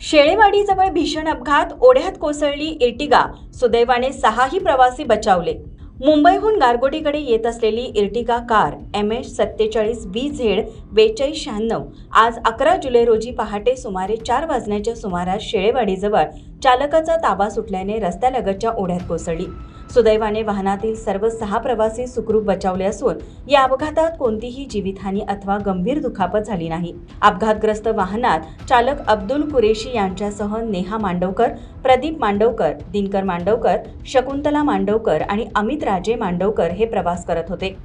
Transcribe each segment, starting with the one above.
शेळेवाडीजवळ भीषण अपघात, ओढ्यात कोसळली इर्टिगा, सुदैवाने 6ही प्रवासी बचावले। मुंबईहून गारगोटीकडे येत असलेली इर्टिगा कार MS 47 BZ 4296 आज 11 जुलै रोजी पहाटे सुमारे 4 वाजण्याच्या सुमारास शेळेवाडीजवळ चालकाचा ताबा सुटल्याने रस्त्यालगतच्या ओढ्यात कोसळली। सुदैवाने वाहनातील सर्व 6 प्रवासी सुखरूप बचावले असून या अपघातात कोणतीही जीवितहानी अथवा गंभीर दुखापत झाली नाही। अपघातग्रस्त वाहनात चालक अब्दुल कुरेशी यांच्यासह नेहा मांडवकर, प्रदीप मांडवकर, दिनकर मांडवकर, शकुंतला मांडवकर आणि अमित राजे मांडवकर हे प्रवास करत होते।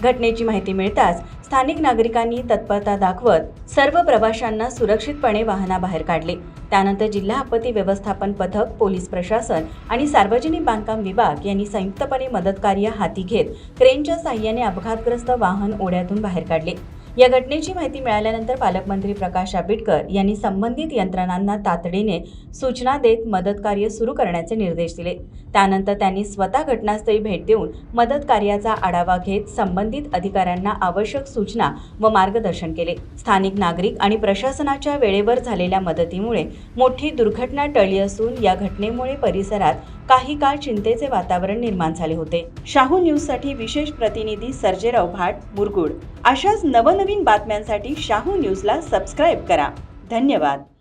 घटनेची माहिती मिळताच स्थानिक नागरिकांनी तत्परता दाखवत सर्व प्रवाशांना सुरक्षितपणे वाहनाबाहेर काढले। त्यानंतर जिल्हा आपत्ती व्यवस्थापन पथक, पोलीस प्रशासन आणि सार्वजनिक बांधकाम विभाग यांनी संयुक्तपणे मदत कार्य हाती घेत क्रेनच्या साहाय्याने अपघातग्रस्त वाहन ओढ्यातून बाहेर काढले। या घटनेची माहिती मिळाल्यानंतर पालकमंत्री प्रकाश आंबेडकर यांनी संबंधित यंत्रणांना तातडीने सूचना देत मदत कार्य सुरू करण्याचे निर्देश दिले। त्यानंतर त्यांनी स्वतः घटनास्थळी भेट देऊन मदत कार्याचा आढावा घेत संबंधित अधिकाऱ्यांना आवश्यक सूचना व मार्गदर्शन केले। स्थानिक नागरिक आणि प्रशासनाच्या वेळेवर झालेल्या मदतीमुळे मोठी दुर्घटना टळली असून या घटनेमुळे परिसरात काही काळ चिंतेचे वातावरण निर्माण झाले होते। शाहू न्यूजसाठी विशेष प्रतिनिधी सर्जेराव भाट, मुरगुड। अशाच नवनवीन बातम्यांसाठी शाहू न्यूजला सबस्क्राईब करा। धन्यवाद।